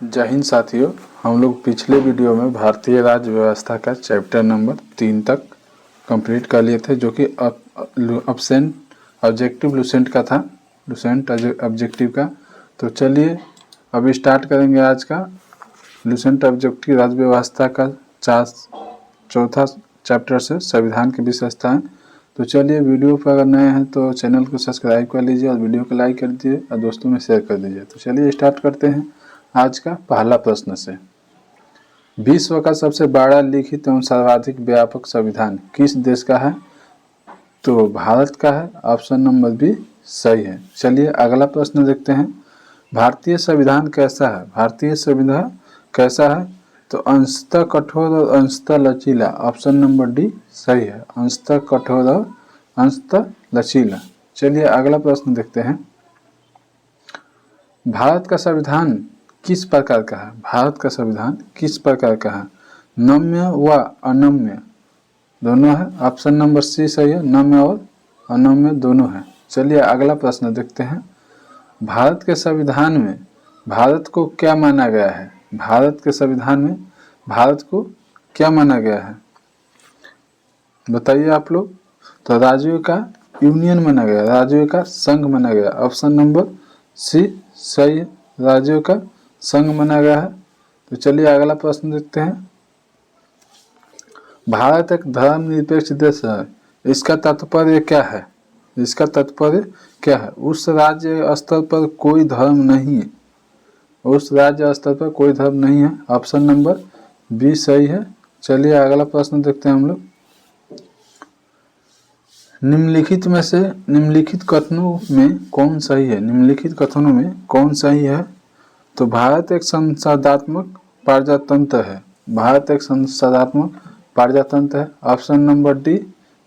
जय हिंद साथियों, हम लोग पिछले वीडियो में भारतीय राज्य व्यवस्था का चैप्टर नंबर 3 तक कंप्लीट कर लिए थे, जो कि अब्सेंट ऑब्जेक्टिव लुसेंट का था, लुसेंट ऑब्जेक्टिव का। तो चलिए अभी स्टार्ट करेंगे आज का लुसेंट ऑब्जेक्टिव राज्य व्यवस्था का चौथा चैप्टर से संविधान की विशेषताएं। तो चलिए वीडियो पर अगर नए हैं तो चैनल को सब्सक्राइब कर लीजिए और वीडियो को लाइक कर दीजिए और दोस्तों में शेयर कर दीजिए। तो चलिए स्टार्ट करते हैं आज का पहला प्रश्न से। विश्व का सबसे बड़ा लिखित एवं सर्वाधिक व्यापक संविधान किस देश का है? तो भारत का है। ऑप्शन नंबर बी सही है। चलिए अगला प्रश्न देखते हैं। भारतीय संविधान कैसा है? भारतीय संविधान कैसा है? तो अंशतः कठोर और अंशतः लचीला। ऑप्शन नंबर डी सही है। अंशतः कठोर और अंशतः लचीला। चलिए अगला प्रश्न देखते हैं। भारत का संविधान किस प्रकार का है? भारत का संविधान किस प्रकार का है? नम्य व अनम्य दोनों है। ऑप्शन नंबर सी सही है। नम्य और अनम्य दोनों है। चलिए अगला प्रश्न देखते हैं। भारत के संविधान में भारत को क्या माना गया है? भारत के संविधान में भारत को क्या माना गया है? बताइए आप लोग। तो राज्यों का यूनियन माना गया, राज्यों का संघ माना गया। ऑप्शन नंबर सी सही है। राज्यों का संघ माना गया है। तो चलिए अगला प्रश्न देखते हैं। भारत एक धर्मनिरपेक्ष देश है, इसका तात्पर्य क्या है? इसका तात्पर्य क्या है? उस राज्य स्तर पर कोई धर्म नहीं है, उस राज्य स्तर पर कोई धर्म नहीं है। ऑप्शन नंबर बी सही है। चलिए अगला प्रश्न देखते हैं हम लोग। निम्नलिखित कथनों में कौन सही है? निम्नलिखित कथनों में कौन सही है? तो भारत एक संसदात्मक प्रजातंत्र है। भारत एक संसदात्मक प्रजातंत्र है। ऑप्शन नंबर डी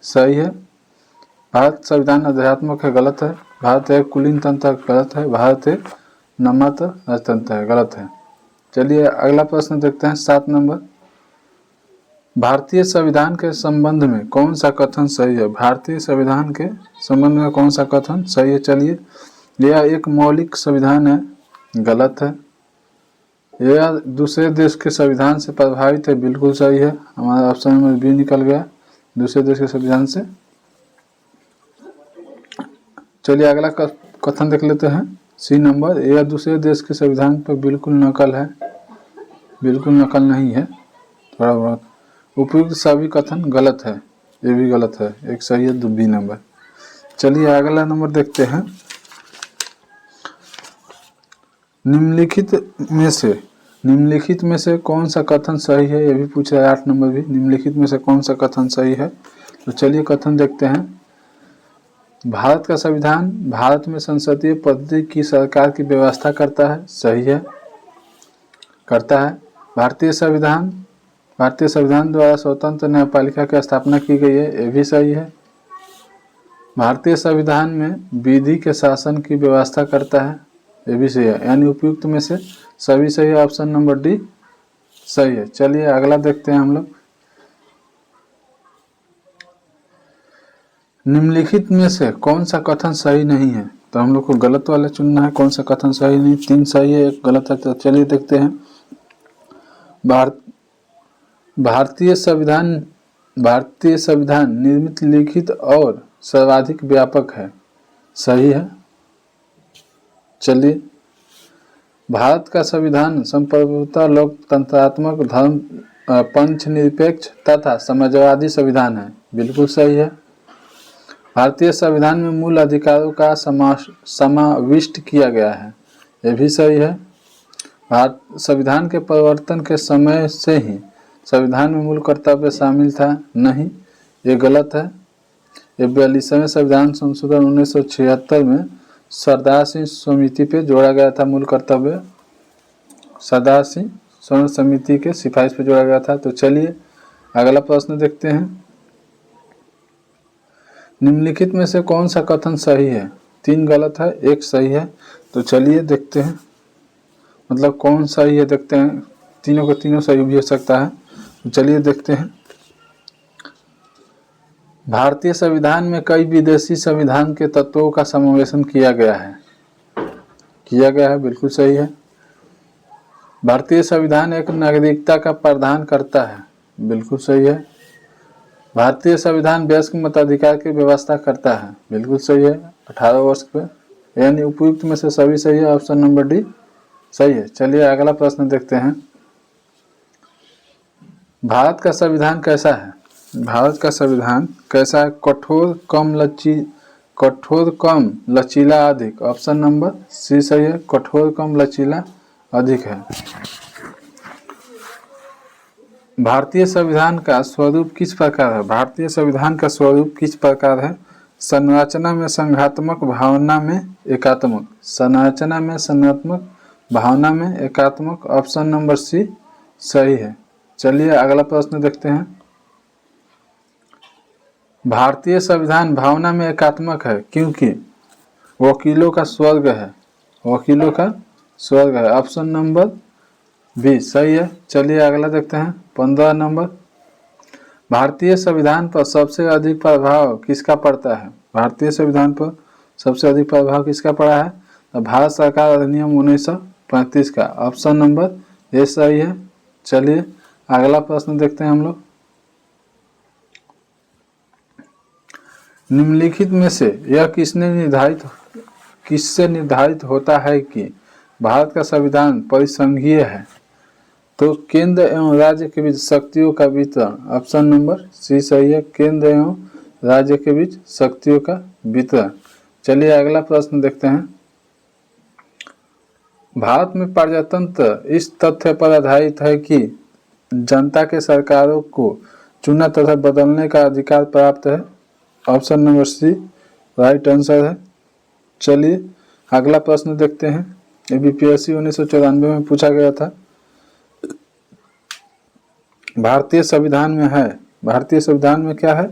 सही है। भारत संविधान आध्यात्मक है, गलत है। भारत एक कुलीन तंत्र, गलत है। भारत एक नाममात्र राजतंत्र है, गलत है। चलिए अगला प्रश्न देखते हैं 7 नंबर। भारतीय संविधान के संबंध में कौन सा कथन सही है? भारतीय संविधान के संबंध में कौन सा कथन सही है? चलिए, यह एक मौलिक संविधान है, गलत है। यह दूसरे देश के संविधान से प्रभावित है, बिल्कुल सही है। हमारा ऑप्शन नंबर बी निकल गया, दूसरे देश के संविधान से। चलिए अगला कथन देख लेते हैं। सी नंबर, यह दूसरे देश के संविधान पर बिल्कुल नकल है, बिल्कुल नकल नहीं है। थोड़ा बहुत उपयुक्त सभी कथन गलत है, ये भी गलत है। एक सही है, बी नंबर। चलिए अगला नंबर देखते हैं। निम्नलिखित में से कौन सा कथन सही है? ये भी पूछ रहा है 8 नंबर भी। निम्नलिखित में से कौन सा कथन सही है? तो चलिए कथन देखते हैं। भारत का संविधान भारत में संसदीय पद्धति की सरकार की व्यवस्था करता है, सही है, करता है। भारतीय संविधान द्वारा स्वतंत्र न्यायपालिका की स्थापना की गई है, ये भी सही है। भारतीय संविधान में विधि के शासन की व्यवस्था करता है, ये भी सही है। यानी उपयुक्त में से सभी सही है। ऑप्शन नंबर डी सही है। चलिए अगला देखते हैं हम लोग। निम्नलिखित में से कौन सा कथन सही नहीं है? तो हम लोग को गलत वाला चुनना है। कौन सा कथन सही नहीं? 3 सही है, 1 गलत है। तो चलिए देखते हैं। भारतीय संविधान निर्मित, लिखित और सर्वाधिक व्यापक है, सही है। चलिए, भारत का संविधान संप्रभुता, लोकतंत्रात्मक, धर्म पंच निरपेक्ष तथा समाजवादी संविधान है, बिल्कुल सही है। भारतीय संविधान में मूल अधिकारों का समाविष्ट किया गया है, यह भी सही है। भारत संविधान के परिवर्तन के समय से ही संविधान में मूल कर्तव्य शामिल था, नहीं, ये गलत है। ये 42वें संविधान संशोधन 1976 में सरदार सिंह समिति पे जोड़ा गया था मूल कर्तव्य, सरदार सिंह समिति के सिफारिश पे जोड़ा गया था। तो चलिए अगला प्रश्न देखते हैं। निम्नलिखित में से कौन सा कथन सही है? 3 गलत है, 1 सही है। तो चलिए देखते हैं, मतलब कौन सही है देखते हैं। तीनों को तीनों सही भी हो सकता है। तो चलिए देखते हैं। भारतीय संविधान में कई विदेशी संविधान के तत्वों का समावेशन किया गया है, बिल्कुल सही है। भारतीय संविधान एक नागरिकता का प्रावधान करता है, बिल्कुल सही है। भारतीय संविधान वयस्क मताधिकार की व्यवस्था करता है, बिल्कुल सही है, 18 वर्ष पे, यानी उपयुक्त में से सभी सही है, ऑप्शन नंबर डी सही है। चलिए अगला प्रश्न देखते हैं। भारत का संविधान कैसा है? भारत का संविधान कैसा है? कठोर कम लचीला अधिक, ऑप्शन नंबर सी सही है, कठोर कम लचीला अधिक है। भारतीय संविधान का स्वरूप किस प्रकार है? भारतीय संविधान का स्वरूप किस प्रकार है? संरचना में संघात्मक, भावना में एकात्मक। संरचना में संघात्मक, भावना में एकात्मक, ऑप्शन नंबर सी सही है। चलिए अगला प्रश्न देखते हैं। भारतीय संविधान भावना में एकात्मक है क्योंकि वकीलों का स्वर्ग है, वकीलों का स्वर्ग है, ऑप्शन नंबर बी सही है। चलिए अगला देखते हैं 15 नंबर। भारतीय संविधान पर सबसे अधिक प्रभाव किसका पड़ता है? भारतीय संविधान पर सबसे अधिक प्रभाव किसका पड़ा है? तो भारत सरकार अधिनियम 1935 का, ऑप्शन नंबर ए सही है। चलिए अगला प्रश्न देखते हैं हम लोग। निम्नलिखित में से यह किससे निर्धारित होता है कि भारत का संविधान परिसंघीय है? तो केंद्र एवं राज्य के बीच शक्तियों का वितरण, ऑप्शन नंबर सी सही है, केंद्र एवं राज्य के बीच शक्तियों का वितरण। चलिए अगला प्रश्न देखते हैं। भारत में प्रजातंत्र इस तथ्य पर आधारित है कि जनता के सरकारों को चुना तथा बदलने का अधिकार प्राप्त है, option number C right answer है। चलिए अगला प्रश्न देखते हैं। ये बीपीएससी 1994 में पूछा गया था। भारतीय संविधान में है, भारतीय संविधान में क्या है?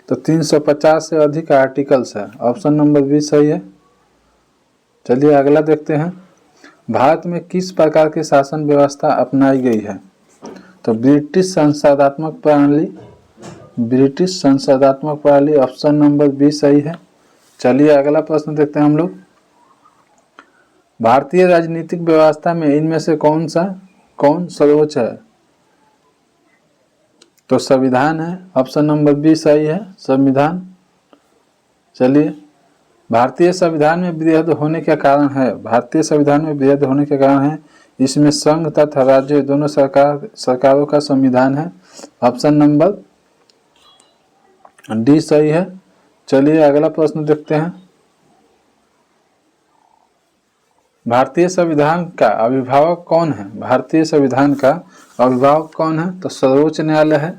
तो 350 से अधिक आर्टिकल्स है, ऑप्शन नंबर बी सही है। चलिए अगला देखते हैं। भारत में किस प्रकार की शासन व्यवस्था अपनाई गई है? तो ब्रिटिश संसदात्मक प्रणाली, ब्रिटिश संसदात्मक प्रणाली, ऑप्शन नंबर बी सही है। चलिए अगला प्रश्न देखते हैं हम लोग। भारतीय राजनीतिक व्यवस्था में इनमें से कौन सर्वोच्च है? तो संविधान है, ऑप्शन नंबर बी सही है, संविधान। चलिए भारतीय संविधान में विभेद होने का कारण है, भारतीय संविधान में विभेद होने के कारण है इसमें संघ तथा राज्य दोनों सरकारों का संविधान है, ऑप्शन नंबर डी सही है। चलिए अगला प्रश्न देखते हैं। भारतीय संविधान का अभिभावक कौन है? भारतीय संविधान का अभिभावक कौन है? तो सर्वोच्च न्यायालय है,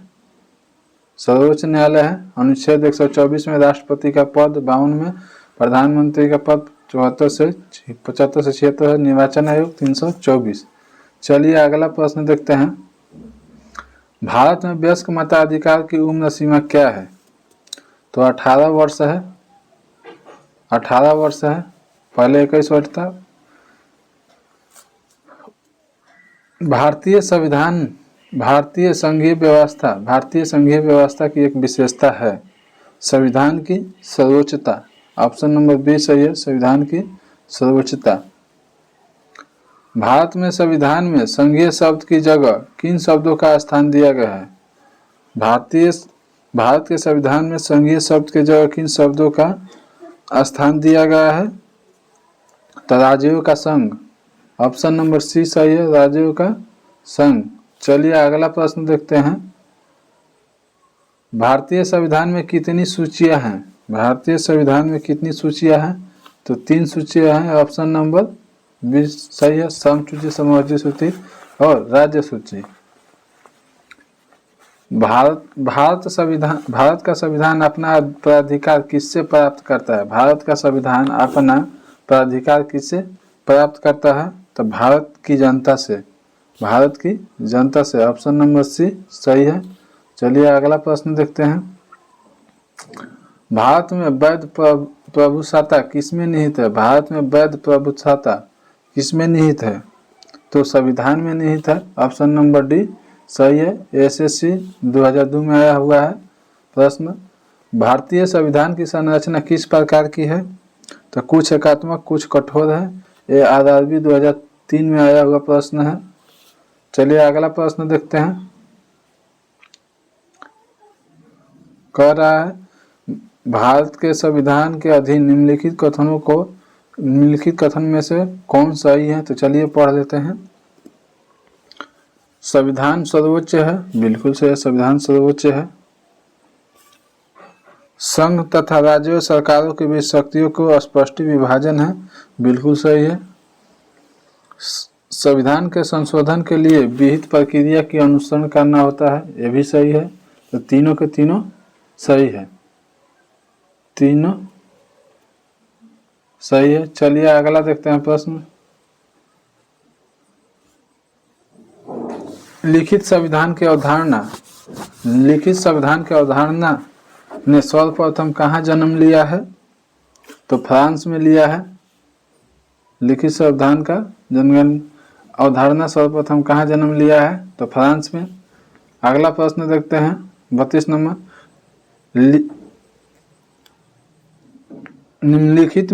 सर्वोच्च न्यायालय है। अनुच्छेद 124 में राष्ट्रपति का पद, 52 में प्रधानमंत्री का पद, 75 से 76 है, निर्वाचन आयोग 324। चलिए अगला प्रश्न देखते हैं। भारत में वयस्क मताधिकार की उम्र सीमा क्या है? तो 18 वर्ष है, 18 वर्ष है, पहले 21 वर्ष था। भारतीय संविधान, भारतीय संघीय व्यवस्था की एक विशेषता है संविधान की सर्वोच्चता, ऑप्शन नंबर बी सही है, संविधान की सर्वोच्चता। भारत में संविधान में संघीय शब्द की जगह किन शब्दों का स्थान दिया गया है? भारत के संविधान में संघीय शब्द की जगह किन शब्दों का स्थान दिया गया है? तो राज्यों का संघ, ऑप्शन नंबर सी सही है, राज्यों का संघ। चलिए अगला प्रश्न देखते हैं। भारतीय संविधान में कितनी सूचियां हैं? भारतीय संविधान में कितनी सूचियां हैं? तो 3 सूचियां हैं, ऑप्शन नंबर बी सही है, सम सूची, समवर्ती सूची और राज्य सूची। भारत का संविधान अपना प्राधिकार किससे प्राप्त करता है? भारत का संविधान अपना प्राधिकार किससे प्राप्त करता है? तो भारत की जनता से, भारत की जनता से, ऑप्शन नंबर सी सही है। चलिए अगला प्रश्न देखते हैं। भारत में वैध प्रभुसत्ता किसमें निहित है? भारत में वैध प्रभुसत्ता किसमें निहित है? तो संविधान में निहित है, ऑप्शन नंबर डी सही है। एसएससी 2002 में आया हुआ है प्रश्न। भारतीय संविधान की संरचना किस प्रकार की है? तो कुछ एकात्मक, कुछ कठोर है। ये आरआरबी 2003 में आया हुआ प्रश्न है। चलिए अगला प्रश्न देखते हैं। कह रहा है भारत के संविधान के अधीन निम्नलिखित कथन में से कौन सही है? तो चलिए पढ़ लेते हैं। संविधान सर्वोच्च है, बिल्कुल सही है, संविधान सर्वोच्च है। संघ तथा राज्य सरकारों के बीच शक्तियों को स्पष्ट विभाजन है, बिल्कुल सही है। संविधान के संशोधन के लिए विहित प्रक्रिया की अनुसरण करना होता है, यह भी सही है। तो तीनों के तीनों सही है, तीनों सही है। चलिए अगला देखते हैं प्रश्न। लिखित संविधान की अवधारणा ने सर्वप्रथम कहाँ जन्म लिया है? तो फ्रांस में लिया है। लिखित संविधान का अवधारणा सर्वप्रथम कहाँ जन्म लिया है? तो फ्रांस में। अगला प्रश्न देखते हैं 32 नंबर। निम्नलिखित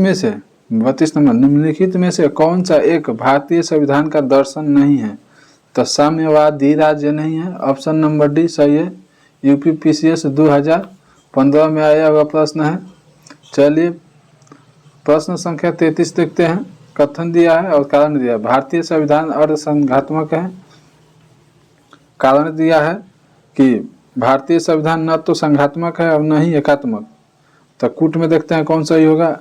में से कौन सा एक भारतीय संविधान का दर्शन नहीं है? तो साम्यवादी राज्य नहीं है, ऑप्शन नंबर डी सही है। यूपीपीसीएस 2015 में आया हुआ प्रश्न है। चलिए प्रश्न संख्या 33 देखते हैं। कथन दिया है और कारण दिया है। भारतीय संविधान अर्धसंघात्मक है। कारण दिया है कि भारतीय संविधान न तो संघात्मक है और न ही एकात्मक। तो कूट में देखते हैं कौन सही होगा।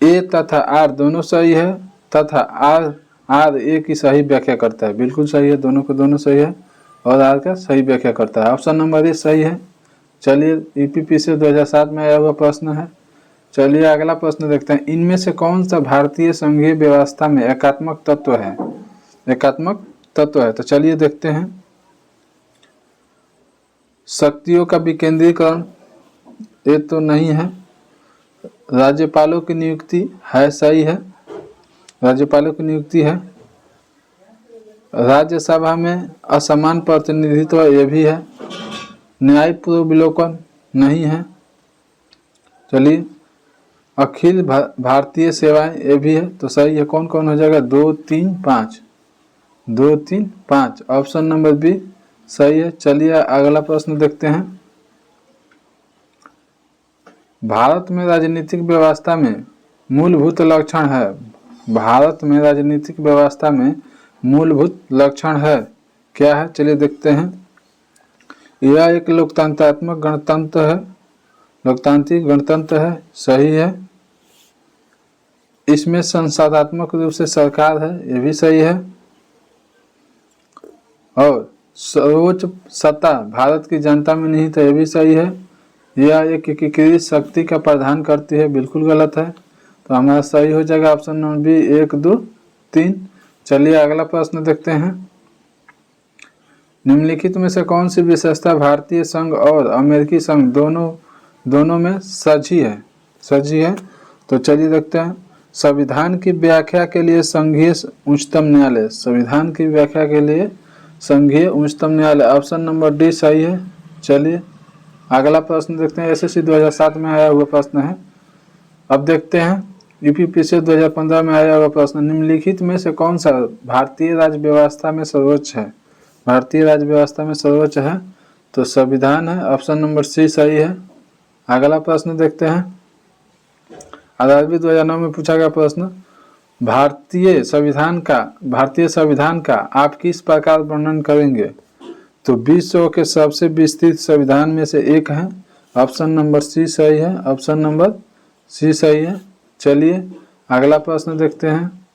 ए तथा आर दोनों सही है, तथा आर ए की सही व्याख्या करता है, बिल्कुल सही है, दोनों को दोनों सही है, और आर का सही व्याख्या करता है, ऑप्शन नंबर ए सही है। चलिए ईपीपी से 2007 में आया हुआ प्रश्न है। चलिए अगला प्रश्न देखते हैं। इनमें से कौन सा भारतीय संघीय व्यवस्था में एकात्मक तत्व है? तो चलिए देखते हैं। शक्तियों का विकेंद्रीकरण, ये तो नहीं है। राज्यपालों की नियुक्ति है, सही है, राज्यपालों की नियुक्ति है। राज्यसभा में असमान प्रतिनिधित्व, ये भी है। न्यायिक पूर्वावलोकन नहीं है। चलिए अखिल भारतीय सेवाएं, ये भी है, तो सही है। कौन कौन हो जाएगा? 2, 3, 5, ऑप्शन नंबर बी सही है। चलिए अगला प्रश्न देखते हैं। भारत में राजनीतिक व्यवस्था में मूलभूत लक्षण है। भारत में राजनीतिक व्यवस्था में मूलभूत लक्षण है, क्या है? चलिए देखते हैं। यह एक लोकतांत्रिक गणतंत्र है, सही है। इसमें संसदात्मक रूप से सरकार है, यह भी सही है। और सर्वोच्च सत्ता भारत की जनता में निहित है, यह भी सही है। यह एक एकीकृत शक्ति का प्रदान करती है, बिल्कुल गलत है। तो हमारा सही हो जाएगा ऑप्शन नंबर बी 1, 2, 3। चलिए अगला प्रश्न देखते हैं। निम्नलिखित में से कौन सी विशेषता भारतीय संघ और अमेरिकी संघ दोनों में सजी है? तो चलिए देखते हैं। संविधान की व्याख्या के लिए संघीय उच्चतम न्यायालय, संविधान की व्याख्या के लिए संघीय उच्चतम न्यायालय, ऑप्शन नंबर डी सही है। चलिए अगला प्रश्न देखते हैं। एसएससी 2007 में आया हुआ प्रश्न है। अब देखते हैं यूपीपीसी 2015 में आया हुआ प्रश्न। निम्नलिखित में से कौन सा भारतीय राज्य व्यवस्था में सर्वोच्च है? भारतीय राज्य व्यवस्था में सर्वोच्च है तो संविधान है, ऑप्शन नंबर सी सही है। अगला प्रश्न देखते हैं। आरआरबी 2009 में पूछा गया प्रश्न, भारतीय संविधान का आप किस प्रकार वर्णन करेंगे? तो विश्व के सबसे विस्तृत संविधान में से एक है, ऑप्शन नंबर सी सही है, ऑप्शन नंबर सी सही है। चलिए अगला प्रश्न देखते हैं।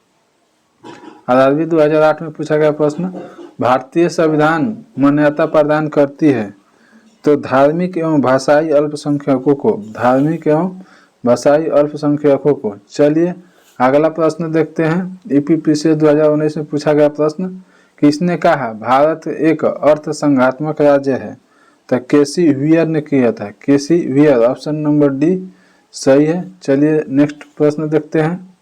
आरआरबी 2008 में पूछा गया प्रश्न, भारतीय संविधान मान्यता प्रदान करती है तो धार्मिक एवं भाषाई अल्पसंख्यकों को। चलिए अगला प्रश्न देखते हैं। ईपीपीसी 2019 में पूछा गया प्रश्न, किसने कहा भारत एक अर्थ संघात्मक राज्य है? तो केसी व्हीयर ने किया था, केसी व्हीयर, ऑप्शन नंबर डी सही है। चलिए नेक्स्ट प्रश्न देखते हैं।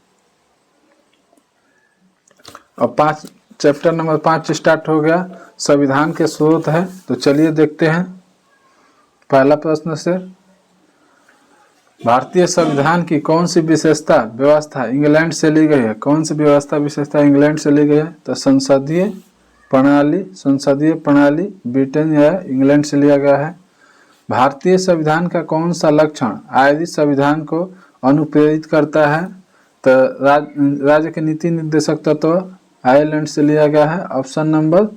और चैप्टर नंबर 5 स्टार्ट हो गया। संविधान के स्रोत है, तो चलिए देखते हैं। पहला प्रश्न से, भारतीय संविधान की कौन सी व्यवस्था इंग्लैंड से ली गई है? कौन सी विशेषता इंग्लैंड से ली गई है? तो संसदीय प्रणाली, संसदीय प्रणाली ब्रिटेन या इंग्लैंड से लिया गया है। भारतीय संविधान का कौन सा लक्षण आयरिश संविधान को अनुप्रेरित करता है? तो राज्य के नीति निर्देशक तत्व आयरलैंड से लिया गया है। ऑप्शन नंबर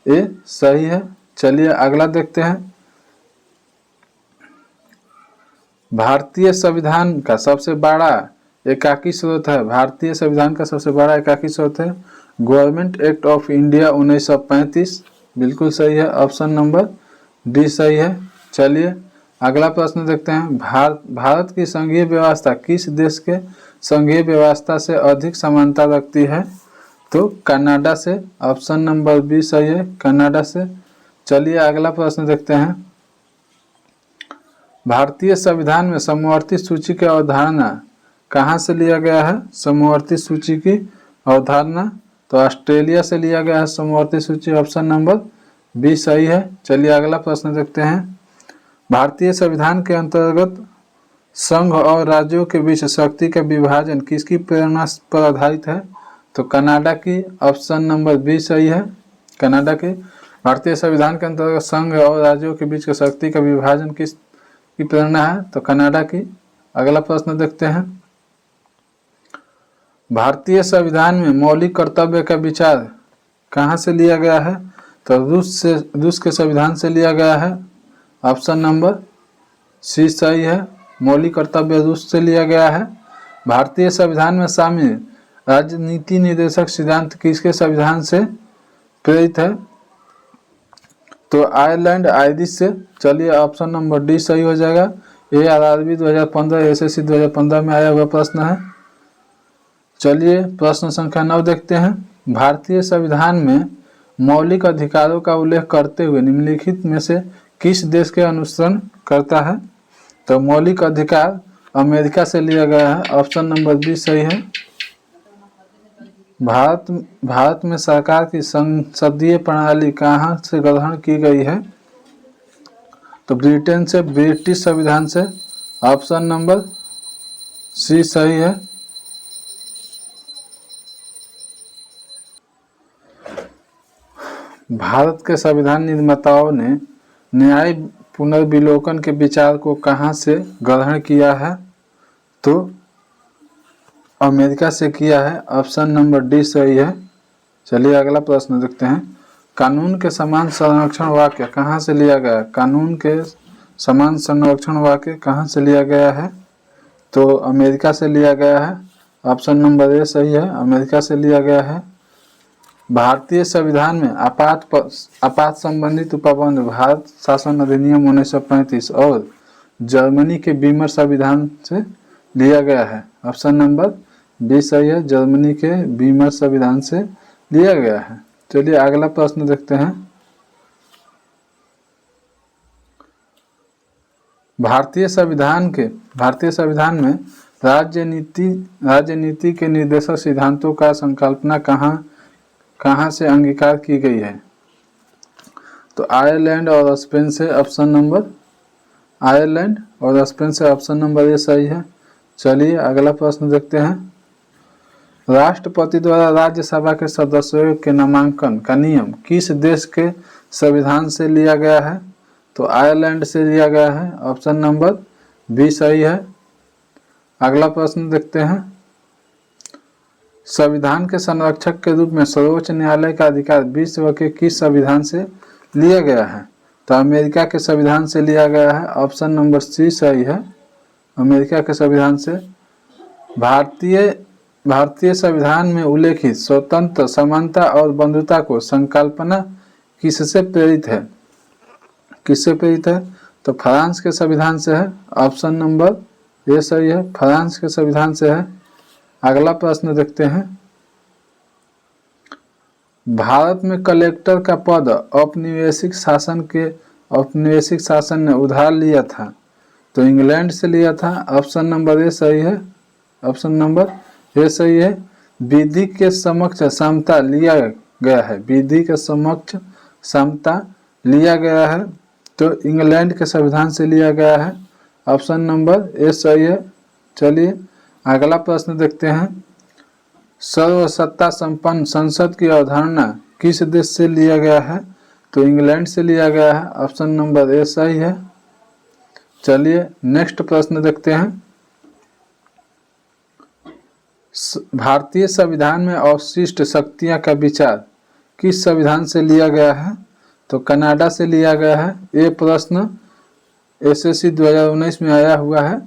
ए सही है। चलिए अगला देखते हैं। भारतीय संविधान का सबसे बड़ा एकाकी स्रोत है। भारतीय संविधान का सबसे बड़ा एकाकी स्रोत है गवर्नमेंट एक्ट ऑफ इंडिया 1935। बिल्कुल सही है। ऑप्शन नंबर डी सही है। चलिए अगला प्रश्न देखते हैं। भारत की संघीय व्यवस्था किस देश के संघीय व्यवस्था से अधिक समानता रखती है? तो कनाडा से। ऑप्शन नंबर बी सही है, कनाडा से। चलिए अगला प्रश्न देखते हैं। भारतीय संविधान में समवर्ती सूची की अवधारणा कहाँ से लिया गया है? समवर्ती सूची की अवधारणा तो ऑस्ट्रेलिया से लिया गया है समवर्ती सूची। ऑप्शन नंबर बी सही है। चलिए अगला प्रश्न देखते हैं। भारतीय संविधान के अंतर्गत संघ और राज्यों के बीच शक्ति का विभाजन किसकी प्रेरणा पर आधारित है? तो कनाडा की। ऑप्शन नंबर बी सही है, कनाडा की। भारतीय संविधान के अंतर्गत संघ और राज्यों के बीच शक्ति का विभाजन किस की प्रेरणा है? तो कनाडा की। अगला प्रश्न देखते हैं। भारतीय संविधान में मौलिक कर्तव्य का विचार कहाँ से लिया गया है? तो रूस के संविधान से लिया गया है। ऑप्शन नंबर सी सही है, मौलिक कर्तव्य रूस से लिया गया है। भारतीय संविधान में शामिल राजनीति निर्देशक सिद्धांत किसके संविधान से प्रेरित है? तो आयरलैंड आयरिश से। चलिए ऑप्शन नंबर डी सही हो जाएगा। ARRB 2015 SSC 2015 में आया हुआ प्रश्न है। चलिए प्रश्न संख्या 9 देखते हैं। भारतीय संविधान में मौलिक अधिकारों का उल्लेख करते हुए निम्नलिखित में से किस देश के अनुसरण करता है? तो मौलिक अधिकार अमेरिका से लिया गया है। ऑप्शन नंबर बी सही है। भारत में सरकार की संसदीय प्रणाली कहाँ से ग्रहण की गई है? तो ब्रिटेन से, ब्रिटिश संविधान से। ऑप्शन नंबर सी सही है। भारत के संविधान निर्माताओं ने न्याय पुनर्विलोकन के विचार को कहाँ से ग्रहण किया है? तो अमेरिका से किया है। ऑप्शन नंबर डी सही है। चलिए अगला प्रश्न देखते हैं। कानून के समान संरक्षण वाक्य कहाँ से लिया गया? कानून के समान संरक्षण वाक्य कहाँ से लिया गया है? तो अमेरिका से लिया गया है। ऑप्शन नंबर ए सही है, अमेरिका से लिया गया है। भारतीय संविधान में आपात संबंधित उपबंध भारत शासन अधिनियम 1935 और जर्मनी के बीमर संविधान से लिया गया है। ऑप्शन नंबर बी सही है, जर्मनी के बीमर संविधान से लिया गया है। चलिए अगला प्रश्न देखते हैं। भारतीय संविधान में राजनीति के निर्देशक सिद्धांतों का संकल्पना कहाँ से अंगीकार की गई है? तो आयरलैंड और स्पेन से। ऑप्शन नंबर आयरलैंड और स्पेन से। ऑप्शन नंबर ए सही है। चलिए अगला प्रश्न देखते हैं। राष्ट्रपति द्वारा राज्यसभा के सदस्यों के नामांकन का नियम किस देश के संविधान से लिया गया है? तो आयरलैंड से लिया गया है। ऑप्शन नंबर बी सही है। अगला प्रश्न देखते हैं। संविधान के संरक्षक के रूप में सर्वोच्च न्यायालय का अधिकार विश्व के किस संविधान से लिया गया है? तो अमेरिका के संविधान से लिया गया है। ऑप्शन नंबर सी सही है, अमेरिका के संविधान से। भारतीय संविधान में उल्लेखित स्वतंत्र, समानता और बंधुता को संकल्पना किससे प्रेरित है? किससे प्रेरित है? तो फ्रांस के संविधान से है। ऑप्शन नंबर ए सही है, फ्रांस के संविधान से है। अगला प्रश्न देखते हैं। भारत में कलेक्टर का पद औपनिवेशिक शासन ने उधार लिया था, तो इंग्लैंड से लिया था। ऑप्शन नंबर ए सही है, ऑप्शन नंबर ए सही है। विधि के समक्ष समता लिया गया है, विधि के समक्ष समता लिया गया है, तो इंग्लैंड के संविधान से लिया गया है। ऑप्शन नंबर ए सही है। चलिए अगला प्रश्न देखते हैं। सर्वसत्ता संपन्न संसद की अवधारणा किस देश से लिया गया है? तो इंग्लैंड से लिया गया है। ऑप्शन नंबर ए सही है। चलिए नेक्स्ट प्रश्न देखते हैं। भारतीय संविधान में अवशिष्ट शक्तियां का विचार किस संविधान से लिया गया है? तो कनाडा से लिया गया है। ये प्रश्न एसएससी 2019 में आया हुआ है।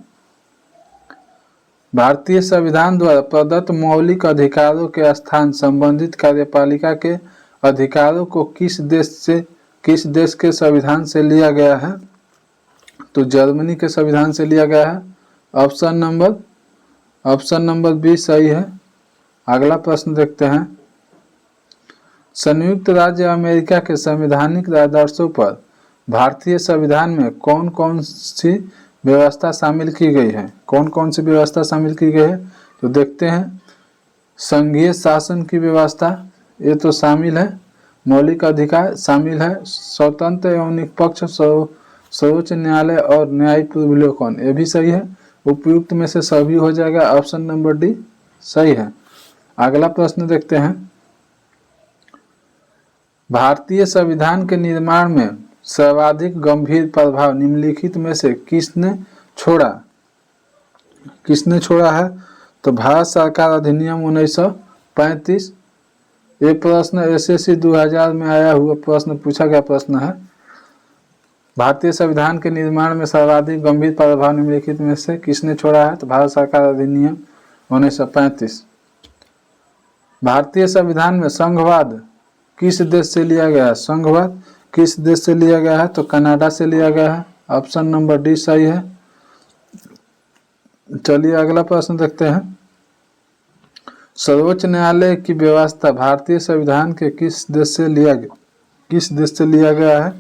भारतीय संविधान द्वारा प्रदत्त मौलिक अधिकारों के स्थान संबंधित कार्यपालिका के अधिकारों को किस देश के संविधान से लिया गया है? तो जर्मनी के संविधान से लिया गया है। ऑप्शन नंबर बी सही है। अगला प्रश्न देखते हैं। संयुक्त राज्य अमेरिका के संवैधानिक आदर्शों पर भारतीय संविधान में कौन कौन सी व्यवस्था शामिल की गई है? कौन कौन सी व्यवस्था शामिल की गई है? तो देखते हैं। संघीय शासन की व्यवस्था ये तो शामिल है। मौलिक अधिकार शामिल है। स्वतंत्र एवं निष्पक्ष सर्वोच्च न्यायालय और न्यायिक अवलोकन ये भी सही है। उपयुक्त में से सभी हो जाएगा। ऑप्शन नंबर डी सही है। अगला प्रश्न देखते हैं। भारतीय संविधान के निर्माण में सर्वाधिक गंभीर प्रभाव निम्नलिखित में से किसने छोड़ा है? तो भारत सरकार अधिनियम 1935। ये प्रश्न एसएससी 2000 में आया हुआ प्रश्न पूछा गया प्रश्न है। भारतीय संविधान के निर्माण में सर्वाधिक गंभीर प्रभाव निम्नलिखित में से किसने छोड़ा है? तो भारत सरकार अधिनियम 1935। भारतीय संविधान में संघवाद किस देश से लिया गया है? संघवाद किस देश से लिया गया है? तो कनाडा से लिया गया है। ऑप्शन नंबर डी सही है। चलिए अगला प्रश्न देखते हैं। सर्वोच्च न्यायालय की व्यवस्था भारतीय संविधान के किस देश से लिया गया है?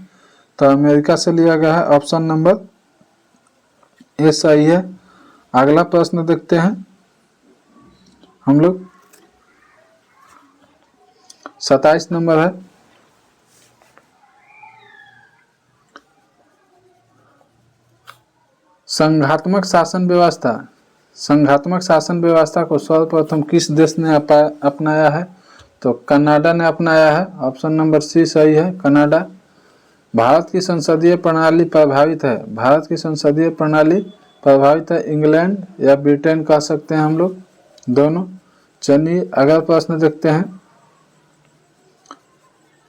तो अमेरिका से लिया गया है। ऑप्शन नंबर ए सही है। अगला प्रश्न देखते हैं हम लोग। 27 नंबर है। संघात्मक शासन व्यवस्था को सर्वप्रथम किस देश ने अपनाया है? तो कनाडा ने अपनाया है। ऑप्शन नंबर सी सही है। कनाडा। भारत की संसदीय प्रणाली प्रभावित है इंग्लैंड या ब्रिटेन कह सकते हैं हम लोग दोनों। चलिए अगला प्रश्न देखते हैं।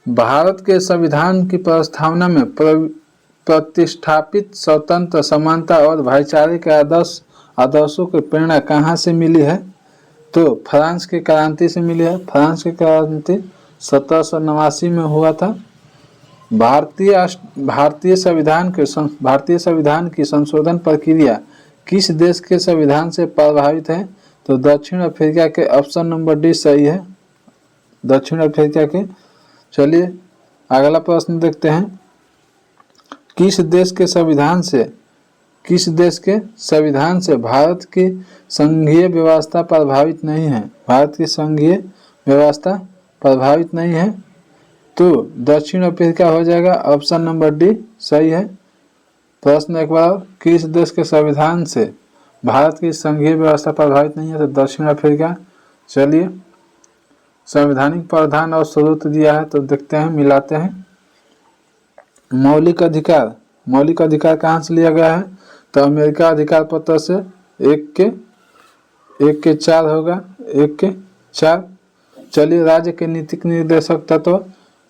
भारत के संविधान की प्रस्तावना में प्रतिष्ठापित स्वतंत्र समानता और भाईचारे के आदर्शों की प्रेरणा कहाँ से मिली है? तो फ्रांस की क्रांति से मिली है। फ्रांस की क्रांति 1789 में हुआ था। भारतीय संविधान की संशोधन प्रक्रिया किस देश के संविधान से प्रभावित है? तो दक्षिण अफ्रीका के। ऑप्शन नंबर डी सही है। दक्षिण अफ्रीका के। चलिए अगला प्रश्न देखते हैं। किस देश के संविधान से भारत की संघीय व्यवस्था प्रभावित नहीं है? भारत की संघीय व्यवस्था प्रभावित नहीं है तो दक्षिण अफ्रीका हो जाएगा। ऑप्शन नंबर डी सही है। प्रश्न एक बार, किस देश के संविधान से भारत की संघीय व्यवस्था प्रभावित नहीं है? तो दक्षिण अफ्रीका। चलिए संवैधानिक प्रावधान और स्रोत दिया है तो देखते हैं, मिलाते हैं। मौलिक अधिकार कहाँ से लिया गया है? तो अमेरिका अधिकार पत्र से 1 के 4 होगा। 1 के 4। चलिए राज्य के नीतिक निर्देशक तत्व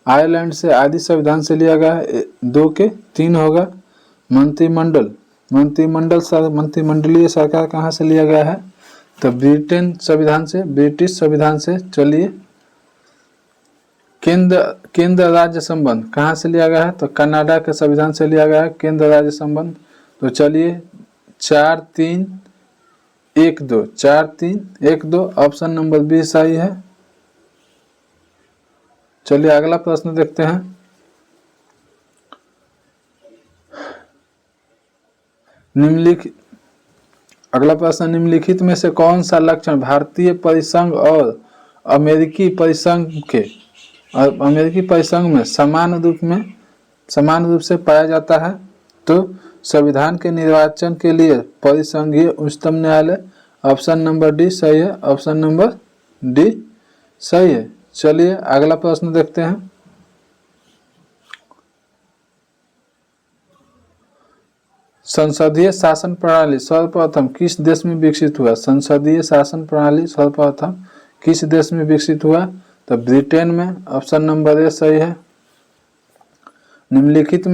आयरलैंड से आदि संविधान से लिया गया है। 2 के 3 होगा। मंत्रिमंडलीय सरकार कहाँ से लिया गया है? तो ब्रिटिश संविधान से। चलिए केंद्र राज्य संबंध कहाँ से लिया गया है? तो कनाडा के संविधान से लिया गया है केंद्र राज्य संबंध। तो चलिए 4-3-1-2 ऑप्शन नंबर बी सही है। चलिए अगला प्रश्न देखते हैं। निम्नलिखित में से कौन सा लक्षण भारतीय परिसंघ और अमेरिकी परिसंघ में समान रूप से पाया जाता है? तो संविधान के निर्वाचन के लिए परिसंघीय उच्चतम न्यायालय। ऑप्शन नंबर डी सही है। ऑप्शन नंबर डी सही है। चलिए अगला प्रश्न देखते हैं। संसदीय शासन प्रणाली सर्वप्रथम किस देश में विकसित हुआ? संसदीय शासन प्रणाली सर्वप्रथम किस देश में विकसित हुआ? तो ब्रिटेन में। ऑप्शन नंबर ए सही है। निम्नलिखित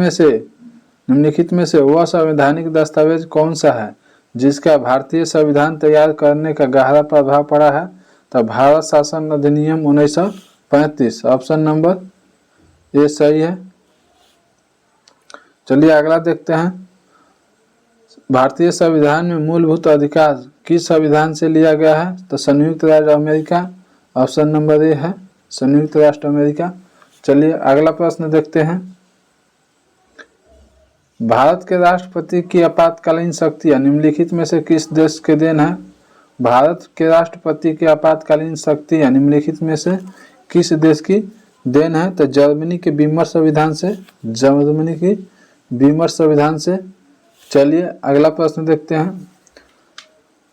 में से वह संवैधानिक दस्तावेज कौन सा है जिसका भारतीय संविधान तैयार करने का गहरा प्रभाव पड़ा है? तो भारत शासन अधिनियम 1935। ऑप्शन नंबर ए सही है। चलिए अगला देखते हैं। भारतीय संविधान में मूलभूत अधिकार किस संविधान से लिया गया है? तो संयुक्त राज्य अमेरिका। ऑप्शन नंबर ए है संयुक्त राष्ट्र अमेरिका। चलिए अगला प्रश्न देखते हैं। भारत के राष्ट्रपति की आपातकालीन शक्तियां निम्नलिखित में से किस देश के देन है? भारत के राष्ट्रपति की आपातकालीन शक्तियां निम्नलिखित में से किस देश की देन है? तो जर्मनी के बीमर संविधान से। जर्मनी की बीमर संविधान से। चलिए अगला प्रश्न देखते हैं।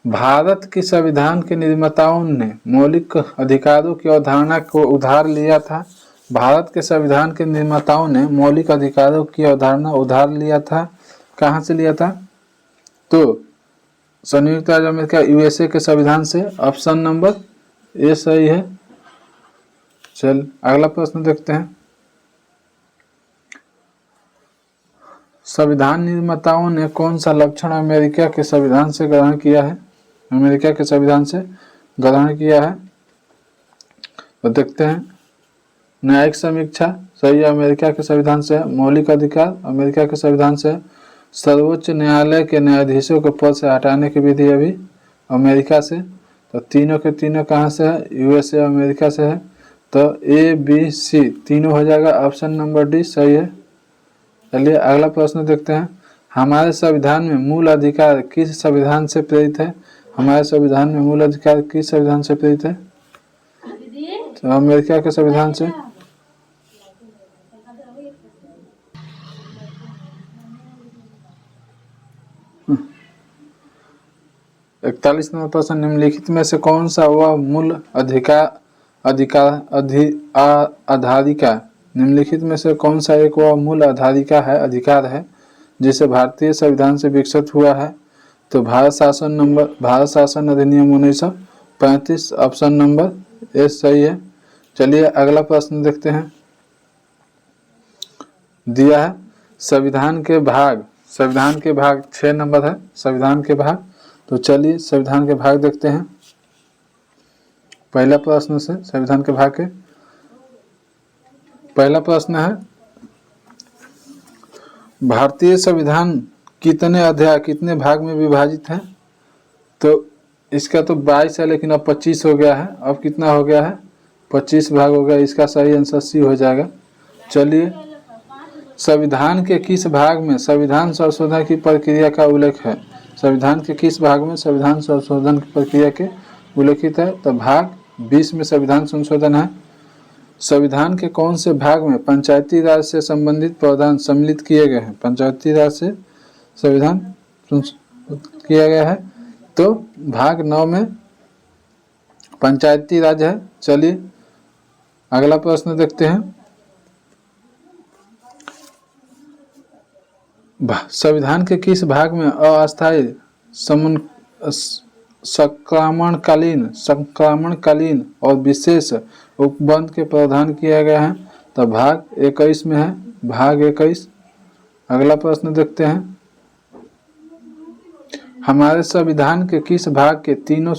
भारत के संविधान के निर्माताओं ने मौलिक अधिकारों की अवधारणा को उधार लिया था। भारत के संविधान के निर्माताओं ने मौलिक अधिकारों की अवधारणा उधार लिया था। कहाँ से लिया था? तो संयुक्त राज्य अमेरिका यूएसए के संविधान से। ऑप्शन नंबर ए सही है। चल अगला प्रश्न देखते हैं। संविधान निर्माताओं ने कौन सा लक्षण अमेरिका के संविधान से ग्रहण किया है? अमेरिका के संविधान से ग्रहण किया है तो देखते हैं। न्यायिक समीक्षा सही है, अमेरिका के संविधान से। मौलिक अधिकार अमेरिका के संविधान से। सर्वोच्च न्यायालय के न्यायाधीशों को पद से हटाने की विधि अभी अमेरिका से। तो तीनों के तीनों कहाँ से है? यूएसए अमेरिका से है। तो ए बी सी तीनों हो जाएगा। ऑप्शन नंबर डी सही है। चलिए अगला प्रश्न देखते हैं। हमारे संविधान में मूल अधिकार किस संविधान से प्रेरित है? हमारे संविधान में मूल अधिकार किस संविधान से प्रेरित है? तो अमेरिका के संविधान से। इकतालीस नंबर प्रश्न। निम्नलिखित में से कौन सा वह मूल अधिकार निम्नलिखित में से कौन सा एक वह मूल अधिकार है जिसे भारतीय संविधान से विकसित हुआ है? तो भारत शासन अधिनियम 1935। ऑप्शन नंबर ए सही है। चलिए अगला प्रश्न देखते हैं। दिया है संविधान के भाग 6 नंबर है संविधान के भाग। तो चलिए संविधान के भाग देखते हैं। पहला प्रश्न से संविधान के भाग के पहला प्रश्न है भारतीय संविधान कितने अध्याय कितने भाग में विभाजित है? तो इसका तो 22 है लेकिन अब 25 हो गया है। अब कितना हो गया है? 25 भाग हो गया। इसका सही आंसर सी हो जाएगा। चलिए संविधान के किस भाग में संविधान संशोधन की प्रक्रिया का उल्लेख है? संविधान के किस भाग में संविधान संशोधन की प्रक्रिया के उल्लेखित है? तो भाग 20 में संविधान संशोधन है। संविधान के कौन से भाग में पंचायती राज से संबंधित प्रावधान सम्मिलित किए गए हैं? पंचायती राज से संविधान किया गया है तो भाग 9 में पंचायती राज है। चलिए अगला प्रश्न देखते हैं। संविधान के किस भाग में अस्थायी संक्रमणकालीन और विशेष उपबंध के प्रावधान किया गया है? तो भाग 21 में है। भाग 21। अगला प्रश्न देखते हैं। हमारे संविधान के किस भाग के तीनों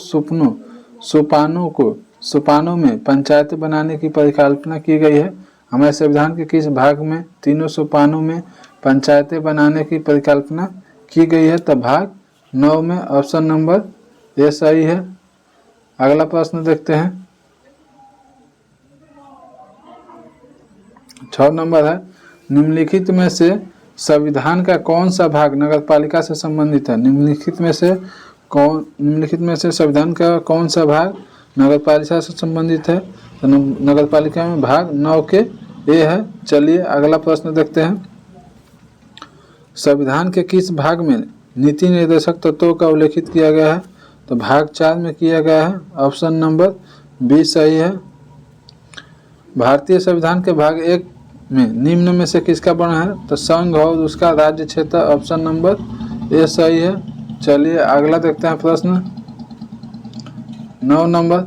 सोपानों में पंचायत बनाने की परिकल्पना की गई है? हमारे संविधान के किस भाग में तीनों सोपानों में पंचायतें बनाने की परिकल्पना की गई है? तो भाग 9 में। ऑप्शन नंबर ए सही है। अगला प्रश्न देखते हैं। 6 नंबर है निम्नलिखित में से संविधान का कौन सा भाग नगरपालिका से संबंधित है? निम्नलिखित में से संविधान का कौन सा भाग नगरपालिका से संबंधित है? तो नगरपालिका में भाग 9 के ए है। चलिए अगला प्रश्न देखते हैं। संविधान के किस भाग में नीति निर्देशक तत्वों का उल्लेखित किया गया है? तो भाग 4 में किया गया है। ऑप्शन नंबर बी सही है। भारतीय संविधान के भाग 1 में निम्न में से किसका वर्णन है? तो संघ और उसका राज्य क्षेत्र, ऑप्शन नंबर ए सही है। चलिए अगला देखते हैं प्रश्न 9 नंबर।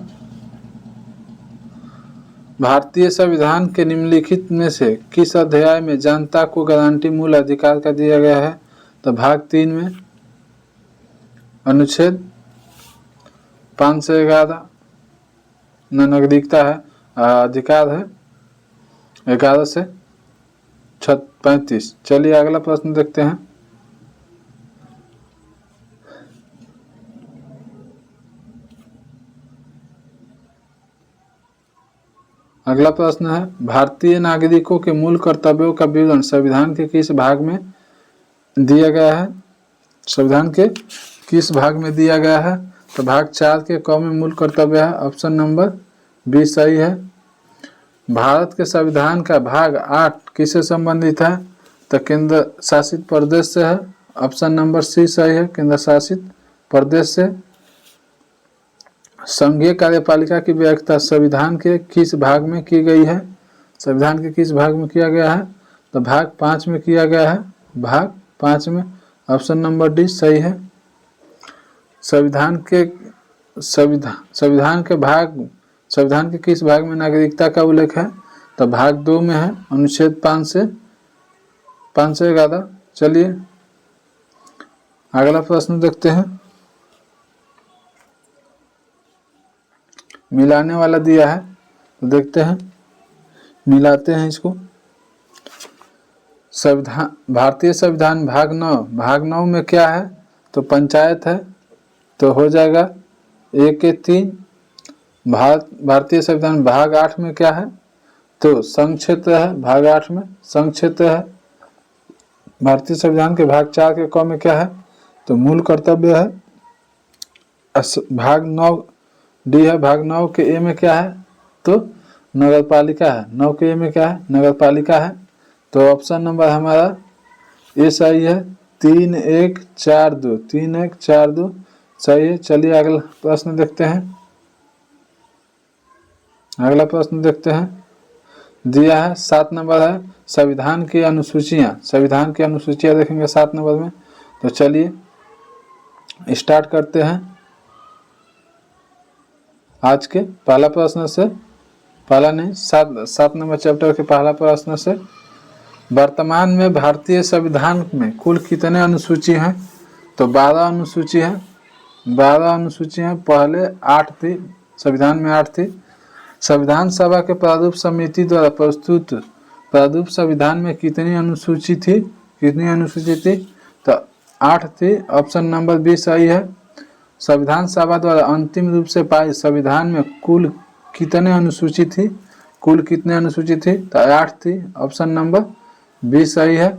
भारतीय संविधान के निम्नलिखित में से किस अध्याय में जनता को गारंटी मूल अधिकार का दिया गया है? तो भाग 3 में अनुच्छेद 511 नागरिकता है, अधिकार है 11 से 35। चलिए अगला प्रश्न देखते हैं। अगला प्रश्न है भारतीय नागरिकों के मूल कर्तव्यों का विवरण संविधान के किस भाग में दिया गया है? संविधान के किस भाग में दिया गया है? तो भाग 4 के क में मूल कर्तव्य है, ऑप्शन नंबर बी सही है। भारत के संविधान का भाग 8 किससे संबंधित है? तो केंद्र शासित प्रदेश से है, ऑप्शन नंबर सी सही है, केंद्र शासित प्रदेश से। संघीय कार्यपालिका की व्याख्या संविधान के किस भाग में की गई है? संविधान के किस भाग में किया गया है? तो भाग 5 में किया गया है, भाग 5 में, ऑप्शन नंबर डी सही है। संविधान के किस भाग में नागरिकता का उल्लेख है? तो भाग 2 में है, अनुच्छेद 5 से 511। चलिए अगला प्रश्न देखते हैं। मिलाने वाला दिया है तो देखते हैं, मिलाते हैं इसको। संविधान, भारतीय संविधान भाग 9, भाग 9 में क्या है? तो पंचायत है, तो हो जाएगा 1 के 3। भारतीय संविधान भाग 8 में क्या है? तो संघ क्षेत्र है, भाग 8 में संघ क्षेत्र है। भारतीय संविधान के भाग 4 के क में क्या है? तो मूल कर्तव्य है। भाग 9 डी है, भाग 9 के ए में क्या है? तो नगर पालिका है, 9 के ए में क्या है? नगर पालिका है। तो ऑप्शन नंबर हमारा ए सही है, 3142 3142 सही है। चलिए अगला प्रश्न देखते हैं। अगला प्रश्न देखते हैं, दिया है 7 नंबर है संविधान की अनुसूचियां। संविधान की अनुसूचियां देखेंगे 7 नंबर में। तो चलिए स्टार्ट करते हैं आज के पहला प्रश्न से, पहला नहीं 7 नंबर चैप्टर के पहला प्रश्न से। वर्तमान में भारतीय संविधान में कुल कितने अनुसूची हैं? तो 12 अनुसूची है, 12 अनुसूची हैं। पहले 8 थी, संविधान में 8 थी। संविधान सभा के प्रारूप समिति द्वारा प्रस्तुत प्रारूप संविधान में कितनी अनुसूची थी? कितनी अनुसूची थी? तो 8 थी, ऑप्शन नंबर बी सही है। संविधान सभा द्वारा अंतिम रूप से पाई संविधान में कुल कितने अनुसूची थी? कुल कितने अनुसूची थी? तो 8 थी, ऑप्शन नंबर बी सही है।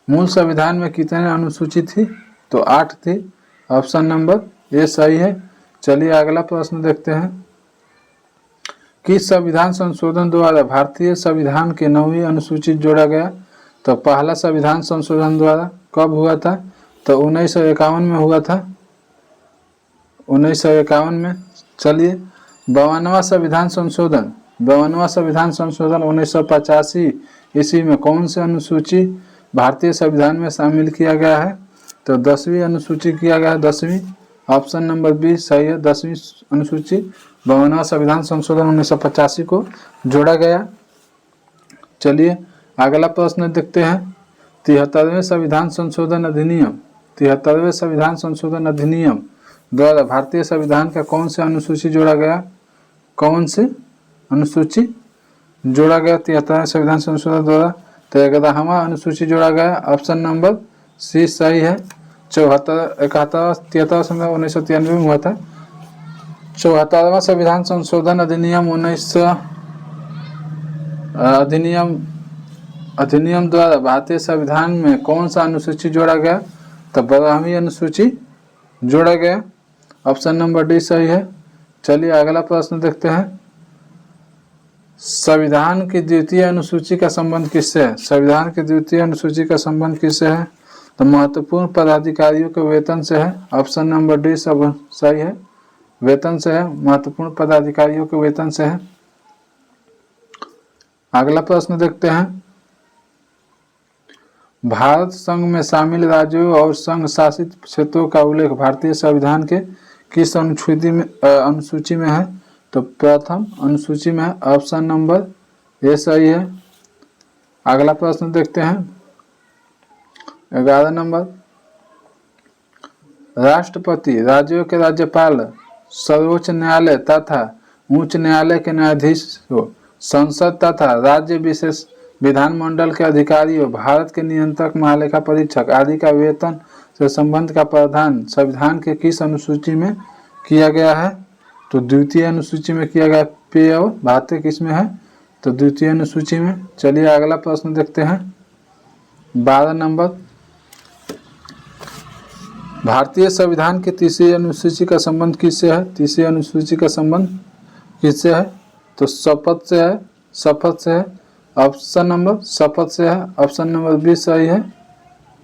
मूल संविधान में कितने अनुसूची थी? तो 8 थी, ऑप्शन नंबर ए सही है। चलिए अगला प्रश्न देखते हैं। किस संविधान संशोधन द्वारा भारतीय संविधान के 9वीं अनुसूची जोड़ा गया? तो पहला संविधान संशोधन द्वारा कब हुआ था? तो 1951 में हुआ था, 1951 में। चलिए 52वां संविधान संशोधन, 52वां संविधान संशोधन 1985 ईस्वी में कौन से अनुसूची भारतीय संविधान में शामिल किया गया है? तो 10वीं अनुसूची किया गया है, 10वीं, ऑप्शन नंबर बी सही है, 10वीं अनुसूची 52वां संविधान संशोधन 1985 को जोड़ा गया। चलिए अगला प्रश्न देखते हैं। 73वें संविधान संशोधन अधिनियम, 73वें संविधान संशोधन अधिनियम द्वारा भारतीय संविधान का कौन से अनुसूची जोड़ा गया? कौन से अनुसूची जोड़ा गया 73वें संविधान संशोधन द्वारा? तो 11वां अनुसूची जोड़ा गया, ऑप्शन नंबर सी सही है। 73वां संविधान 1993 में हुआ था। 74वां संविधान संशोधन अधिनियम अधिनियम द्वारा भारतीय संविधान में कौन सा अनुसूची जोड़ा गया? तो 12वीं अनुसूची जोड़ा गया, ऑप्शन नंबर डी सही है। चलिए अगला प्रश्न देखते हैं। संविधान की द्वितीय अनुसूची का संबंध किससे है? संविधान की द्वितीय अनुसूची का संबंध किससे है? तो महत्वपूर्ण पदाधिकारियों के वेतन से है, ऑप्शन नंबर डी सब सही है, वेतन से है, महत्वपूर्ण पदाधिकारियों के वेतन से है। अगला प्रश्न देखते हैं, भारत संघ में शामिल राज्यों और संघ शासित क्षेत्रों का उल्लेख भारतीय संविधान के किस अनुसूची में है? तो प्रथम अनुसूची में है। ऑप्शन नंबर ए सही है। अगला प्रश्न देखते हैं, 11 नंबर, राष्ट्रपति, राज्यों के राज्यपाल, सर्वोच्च न्यायालय तथा उच्च न्यायालय के न्यायाधीश, संसद तथा राज्य विशेष विधानमंडल के अधिकारियों, भारत के नियंत्रक, महालेखा परीक्षक आदि का वेतन से संबंध का प्रावधान संविधान के किस अनुसूची में किया गया है? तो द्वितीय अनुसूची में किया गया। पेय और भाते किस में है? तो द्वितीय अनुसूची में। चलिए अगला प्रश्न देखते हैं, 12 नंबर, भारतीय संविधान की तीसरी अनुसूची का संबंध किससे है? तीसरी अनुसूची का संबंध किससे है? तो शपथ से है, शपथ से है। ऑप्शन नंबर शपथ से है। ऑप्शन नंबर बी सही है।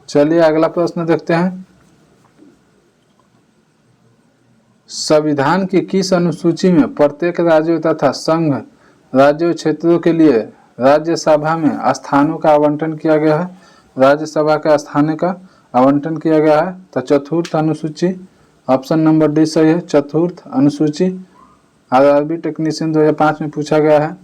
चलिए अगला प्रश्न देखते हैं, संविधान की किस अनुसूची में प्रत्येक राज्यों तथा संघ राज्यों क्षेत्रों के लिए राज्यसभा में स्थानों का आवंटन किया गया है? राज्यसभा के स्थान का आवंटन किया गया है। तो चतुर्थ अनुसूची। ऑप्शन नंबर डी सही है, चतुर्थ अनुसूची। आरआरबी टेक्नीशियन 2005 में पूछा गया है।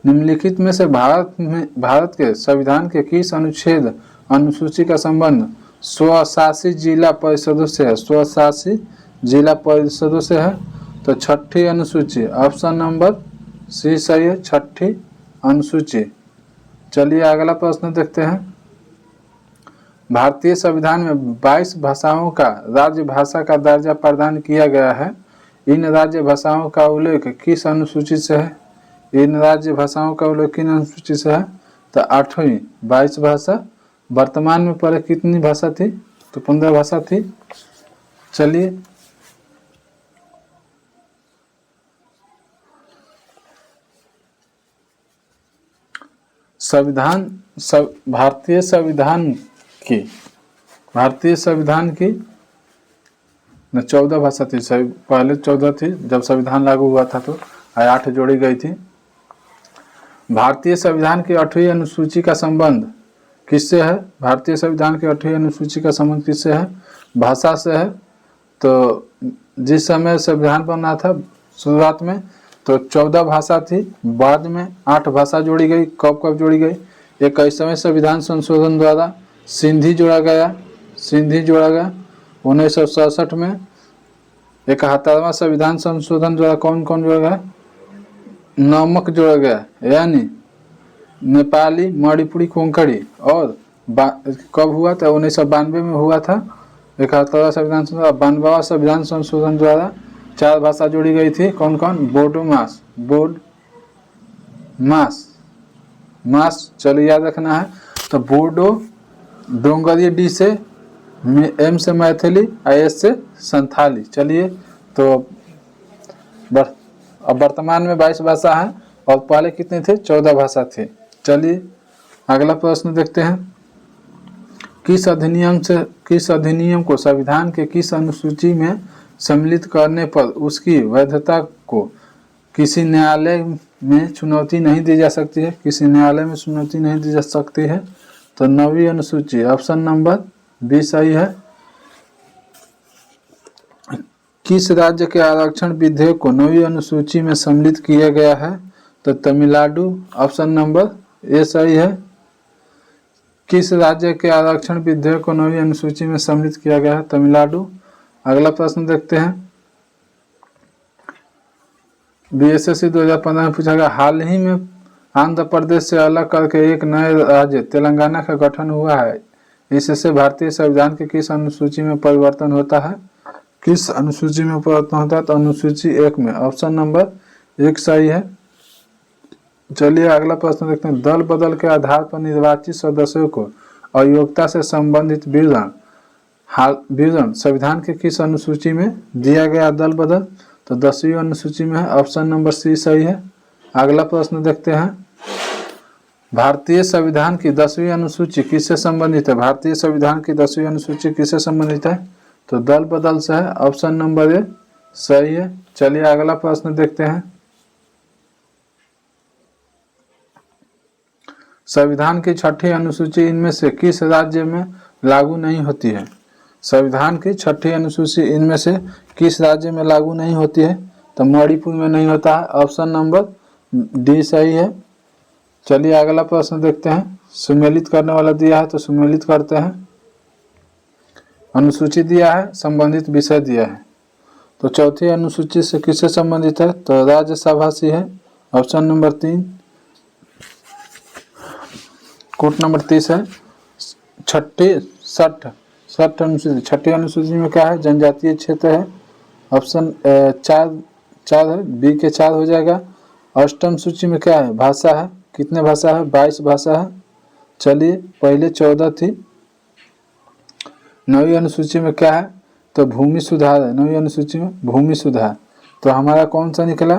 निम्नलिखित में से भारत के संविधान के किस अनुच्छेद अनुसूची का संबंध स्वशासी जिला परिषदों से है? स्वशासी जिला परिषदों से है। तो छठी अनुसूची। ऑप्शन नंबर सी सही है, छठी अनुसूची। चलिए अगला प्रश्न देखते हैं, भारतीय संविधान में 22 भाषाओं का राज्य भाषा का दर्जा प्रदान किया गया है। इन राज्य भाषाओं का उल्लेख किस अनुसूची से है? इन राज्य भाषाओं का उल्लेख किन अनुसूची से है? तो 8वीं। 22 भाषा। वर्तमान में पहले कितनी भाषा थी? तो 15 भाषा थी। चलिए भारतीय संविधान की 14 भाषा थी। पहले 14 थी, जब संविधान लागू हुआ था तो 8 जोड़ी गई थी। भारतीय संविधान की 8वीं अनुसूची का संबंध किससे है? भारतीय संविधान की 8वीं अनुसूची का संबंध किससे है? भाषा से है। तो जिस समय संविधान बना था शुरुआत में तो 14 भाषा थी, बाद में 8 भाषा जोड़ी गई। कब कब जोड़ी गई? 21वें संविधान संशोधन द्वारा सिंधी जोड़ा गया। 1967 में 71वां संविधान संशोधन द्वारा कौन कौन जोड़ा गया? नमक जोड़ा गया, यानी नेपाली, मणिपुरी, कोंकणी। और कब हुआ था? 1992 में हुआ था 71वां संविधान संशोधन। 92वां संविधान संशोधन द्वारा 4 भाषा जोड़ी गई थी। कौन कौन? बोडो मास। चलिए याद रखना है। तो बोडो, डोंगरी डी से, एम से मैथिली, एस से संथाली। चलिए तो अब वर्तमान में 22 भाषा है और पहले कितने थे? 14 भाषा थे। चलिए अगला प्रश्न देखते हैं, किस अधिनियम को संविधान के किस अनुसूची में सम्मिलित करने पर उसकी वैधता को किसी न्यायालय में चुनौती नहीं दी जा सकती है? किसी न्यायालय में चुनौती नहीं दी जा सकती है। तो 9वीं अनुसूची। ऑप्शन नंबर बी सही है। किस राज्य के आरक्षण विधेयक को 9वीं अनुसूची में सम्मिलित किया गया है? तो तमिलनाडु। ऑप्शन नंबर ए सही है। किस राज्य के आरक्षण विधेयक को 9वीं अनुसूची में सम्मिलित किया गया है? तमिलनाडु। अगला प्रश्न देखते हैं, बीएसएससी 2015 में पूछा गया, हाल ही में आंध्र प्रदेश से अलग करके एक नए राज्य तेलंगाना का गठन हुआ है। इससे भारतीय संविधान के किस अनुसूची में परिवर्तन होता है? किस अनुसूची में परिवर्तन होता है? तो अनुसूची 1 में। ऑप्शन नंबर 1 सही है। चलिए अगला प्रश्न देखते हैं, दल बदल के आधार पर निर्वाचित सदस्यों को अयोग्यता से संबंधित विवरण संविधान के किस अनुसूची में दिया गया? दल बदल तो 10वीं अनुसूची में है। ऑप्शन नंबर सी सही है। अगला प्रश्न देखते हैं, भारतीय संविधान की 10वीं अनुसूची किससे संबंधित है? भारतीय संविधान की 10वीं अनुसूची किससे संबंधित है? तो दल बदल से है। ऑप्शन नंबर ए सही है। चलिए अगला प्रश्न देखते हैं, संविधान की छठी अनुसूची इनमें से किस राज्य में लागू नहीं होती है? संविधान की छठी अनुसूची इनमें से किस राज्य में लागू नहीं होती है? तो मणिपुर में नहीं होता है। ऑप्शन नंबर डी सही है। चलिए अगला प्रश्न देखते हैं। सुमेलित करने वाला दिया है तो सुमेलित करते हैं। अनुसूची दिया है, संबंधित विषय दिया है। तो चौथी अनुसूची से किससे संबंधित है? तो राज्यसभा से है। Option number 3। कोट नंबर 30 है। छठ अनुसूची, छठी अनुसूची में क्या है? जनजातीय क्षेत्र है। ऑप्शन 4 है, बी के 4 हो जाएगा। अष्टम सूची में क्या है? भाषा है। कितने भाषा है? 22 भाषा है। चलिए पहले 14 थी। नवी अनुसूची में क्या है? तो भूमि सुधार है। नवी अनुसूची में भूमि सुधार। तो हमारा कौन सा निकला?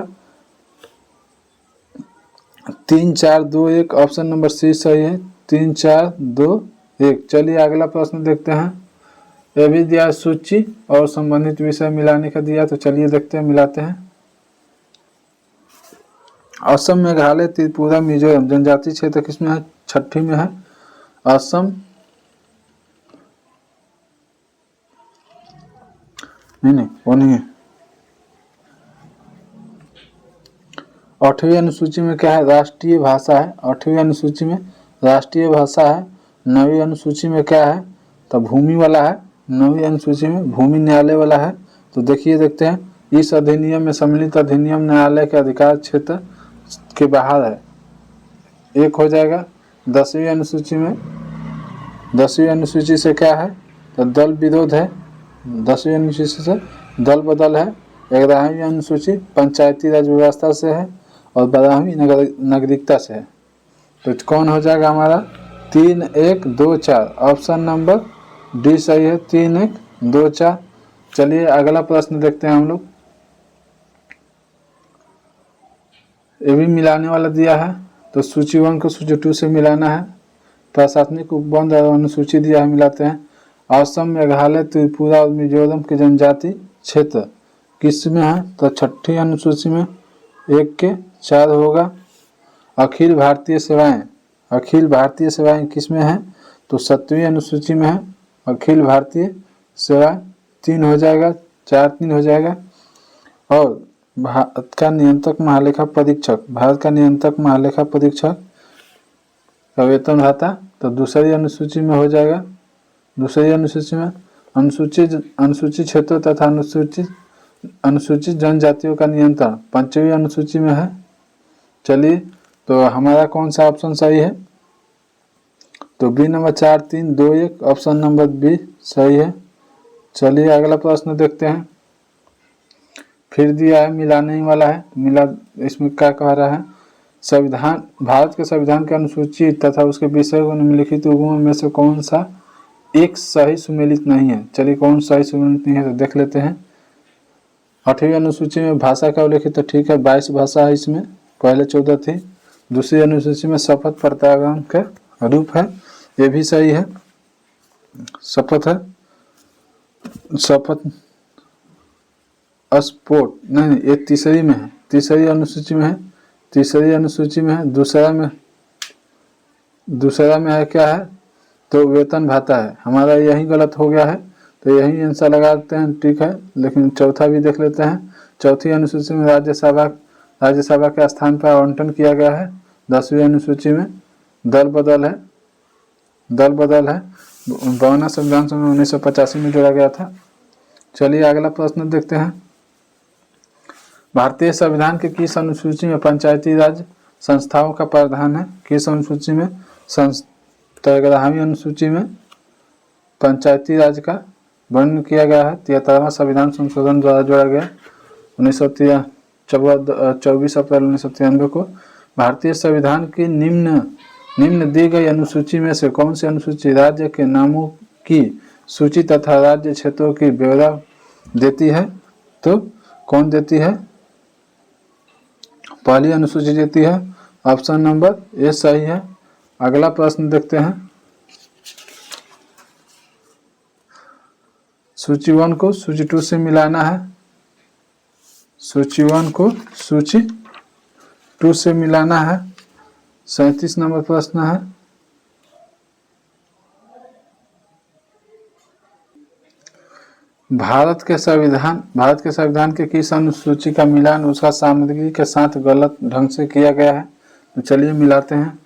3 4 2 1। ऑप्शन नंबर सी सही है। 3 4 2 1। चलिए अगला प्रश्न देखते हैं। ये भी दिया सूची और संबंधित विषय मिलाने का दिया, तो चलिए देखते हैं, मिलाते हैं। असम, मेघालय, त्रिपुरा, मिजोरम जनजातीय क्षेत्र किसमें है? छठी में है। असम नहीं वो नहीं है। 8वीं अनुसूची में क्या है? राष्ट्रीय भाषा है। 8वीं अनुसूची में राष्ट्रीय भाषा है। 9वीं अनुसूची में क्या है? तो भूमि वाला है। 9वीं अनुसूची में भूमि न्यायालय वाला है। तो देखिए देखते हैं। इस अधिनियम में सम्मिलित अधिनियम न्यायालय के अधिकार क्षेत्र के बाहर है। एक हो जाएगा। 10वीं अनुसूची में, 10वीं अनुसूची से क्या है? तो दल विरोध है। 10वीं अनुसूची से दल बदल है। 11वीं अनुसूची पंचायती राज व्यवस्था से है और 12वीं नागरिकता से है। तो कौन हो जाएगा हमारा? 3 1 2 4। ऑप्शन नंबर डी सही है। 3 1 2 4। चलिए अगला प्रश्न देखते हैं हम लोग। ये भी मिलाने वाला दिया है, तो सूची 1 को सूची 2 से मिलाना है। प्रशासनिक उपबंध और अनुसूची दिया है, मिलाते हैं। असम, मेघालय, त्रिपुरा और मिजोरम के जनजाति क्षेत्र किस में है? तो छठी अनुसूची में 1 के 4 होगा। अखिल भारतीय सेवाएं, अखिल भारतीय सेवाएं किस में है? तो 7वीं अनुसूची में है। अखिल भारतीय सेवाएं 3 हो जाएगा। 4 3 हो जाएगा। और भारत का नियंत्रक महालेखा परीक्षक, भारत का नियंत्रक महालेखा परीक्षक का वेतन भत्ता तो दूसरी अनुसूची में हो जाएगा। दूसरी अनुसूची में अनुसूचित क्षेत्रों तथा अनुसूचित जनजातियों का नियंत्रण 5वीं अनुसूची में है। चलिए तो हमारा कौन सा ऑप्शन सही है? तो B number 4 3 2 1। Option number B सही है। चलिए अगला प्रश्न देखते हैं। फिर दिया है, मिलाने ही वाला है। मिला, इसमें क्या कह रहा है? संविधान, भारत के संविधान के अनुसूची तथा उसके विषय को निम्नलिखित युगों में से कौन सा एक सही सुमेलित नहीं है? चलिए कौन सही सुमेलित नहीं है तो देख लेते हैं। 8वीं अनुसूची में भाषा का उल्लेखित, तो ठीक है 22 भाषा है इसमें, पहले 14 थी। दूसरी अनुसूची में शपथ प्रत्याग्रहण का रूप है, ये भी सही है। शपथ है, शपथ स्फोट नहीं, ये तीसरी में है। तीसरी अनुसूची में है। तीसरी अनुसूची में है। दूसरा में है क्या है? तो वेतन भाता है। हमारा यही गलत हो गया है, तो यही आंसर लगा देते हैं, ठीक है। लेकिन चौथा भी देख लेते हैं। चौथी अनुसूची में राज्यसभा के स्थान पर आवंटन किया गया है। 10वीं अनुसूची में दल बदल है। 52वां संविधान सभा 1985 में जोड़ा गया था। चलिए अगला प्रश्न देखते हैं। भारतीय संविधान के किस अनुसूची में पंचायती राज संस्थाओं का प्रावधान है? किस अनुसूची में? 11वीं अनुसूची में पंचायती राज का वर्णन किया गया है। 73वां संविधान संशोधन द्वारा जोड़ा गया 24 अप्रैल 1993 को। भारतीय संविधान की निम्न दी गई अनुसूची में से कौन सी अनुसूची राज्य के नामों की सूची तथा राज्य क्षेत्रों की ब्यौरा देती है? तो कौन देती है? पहली अनुसूची देती है। ऑप्शन नंबर ए सही है। अगला प्रश्न देखते हैं। सूची 1 को सूची 2 से मिलाना है। सूची 1 को सूची 2 से मिलाना है। 37 नंबर प्रश्न है, भारत के संविधान के किस अनुसूची का मिलान उसका सामग्री के साथ गलत ढंग से किया गया है? तो चलिए मिलाते हैं।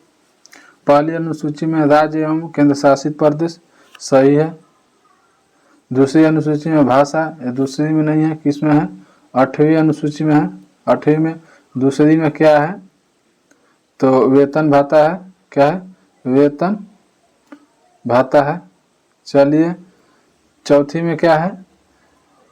पहली अनुसूची में राज्य एवं केंद्र शासित प्रदेश सही है। दूसरी अनुसूची में भाषा, या दूसरी में नहीं है, किस में है? 8वीं अनुसूची में है। 8वीं में दूसरी में क्या है? तो वेतन भाता है। क्या है? वेतन भाता है। चलिए चौथी में क्या है?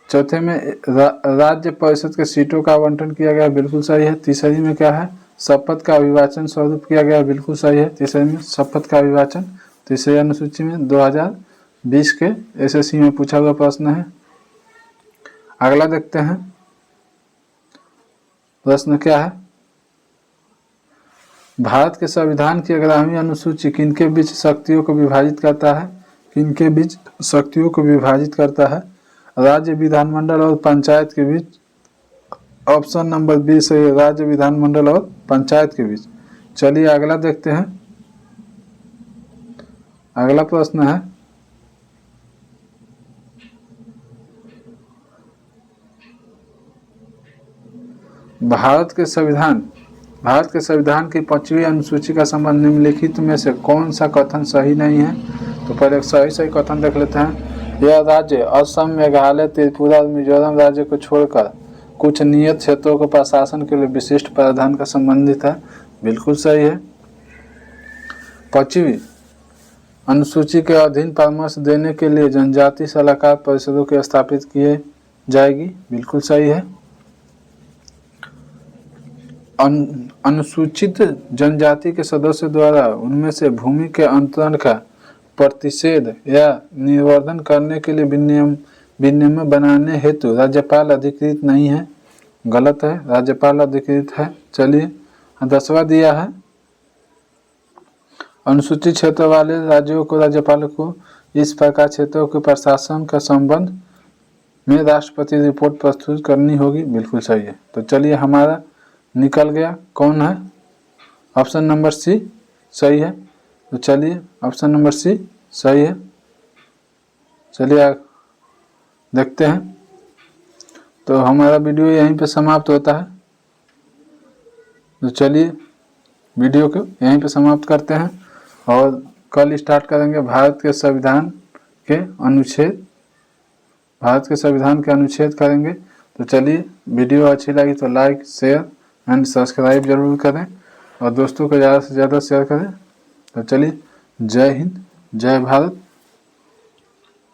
चौथे में राज्य परिषद के सीटों का आवंटन किया गया, बिल्कुल सही है। तीसरी में क्या है? शपथ का अभिवाचन स्वरूप किया गया, बिल्कुल सही है। तीसरे में शपथ का अभिवाचन तीसरी अनुसूची में 2020 के एसएससी में पूछा हुआ प्रश्न है। अगला देखते हैं, प्रश्न क्या है? भारत के संविधान की 11वीं अनुसूची किनके बीच शक्तियों को विभाजित करता है? किनके बीच शक्तियों को विभाजित करता है? राज्य विधानमंडल और पंचायत के बीच। ऑप्शन नंबर बी सही है, राज्य विधानमंडल और पंचायत के बीच। चलिए अगला देखते हैं। अगला प्रश्न है, भारत के संविधान की 5वीं अनुसूची का संबंध निम्नलिखित में से कौन सा कथन सही नहीं है? तो पहले सही कथन देख लेते हैं। यह राज्य असम, मेघालय, त्रिपुरा और मिजोरम राज्य को छोड़कर कुछ नियत क्षेत्रों को प्रशासन के लिए विशिष्ट प्रावधान का संबंधित है, बिल्कुल सही है। 5वीं अनुसूची के अधीन परामर्श देने के लिए जनजाति सलाहकार परिषदों के स्थापित किए जाएगी, बिल्कुल सही है। अनुसूचित जनजाति के सदस्यों द्वारा उनमें से भूमि के अंतरण का प्रतिषेध या निवर्धन करने के लिए विनियम बनाने हेतु राज्यपाल अधिकृत नहीं है, गलत है, राज्यपाल अधिकृत है। चलिए 10वां दिया है, अनुसूचित क्षेत्र वाले राज्यों को राज्यपाल को इस प्रकार क्षेत्रों के प्रशासन का संबंध में राष्ट्रपति रिपोर्ट प्रस्तुत करनी होगी, बिल्कुल सही है। तो चलिए हमारा निकल गया कौन है? ऑप्शन नंबर सी सही है। तो चलिए ऑप्शन नंबर सी सही है। चलिए देखते हैं। तो हमारा वीडियो यहीं पे समाप्त होता है। तो चलिए वीडियो को यहीं पे समाप्त करते हैं और कल स्टार्ट करेंगे भारत के संविधान के अनुच्छेद करेंगे। तो चलिए वीडियो अच्छी लगी तो लाइक, शेयर एंड सब्सक्राइब जरूर करें और दोस्तों को ज़्यादा से ज़्यादा शेयर करें। तो चलिए जय हिंद, जय भारत।